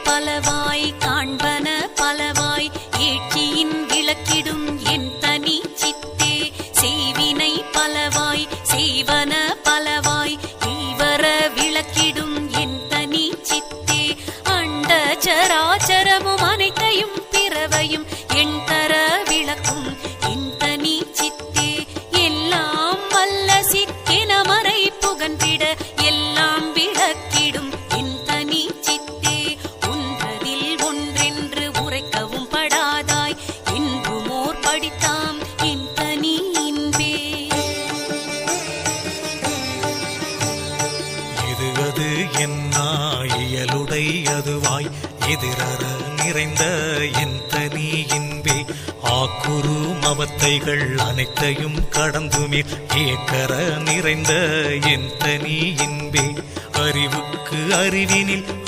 பலவாய் காண்பன பலவாய் ஏற்றியின் விளக்கிடும் என் தனி சித்தே செய்வினை பலவாய் செய்வன பலவாய் ஈவர விளக்கிடும் என் தனி சித்தே அண்ட சராச்சரமும் அனைத்தையும் பிறவையும் என் தர விளக்கும் என் தனி சித்தே எல்லாம் வல்ல சித்தென மறை புகன்றிட எல்லாம் விளக்கிடும் என் தனி சித்தே ஒன்றதில் ஒன்றென்று உரைக்கவும் படாதாய் என்புமோர் படித்தாம் என் தனி இன்பே. இது அது என்னா இயலுடை அதுவாய் எதிரற நிறைந்த என் தனி இன்பே ஆக்குரு மவத்தைகள் அனைத்தையும் கடந்துமீர் ஏக்கர நிறைந்த என் தனி இன்பே அறிவுக்கு அறிவினில்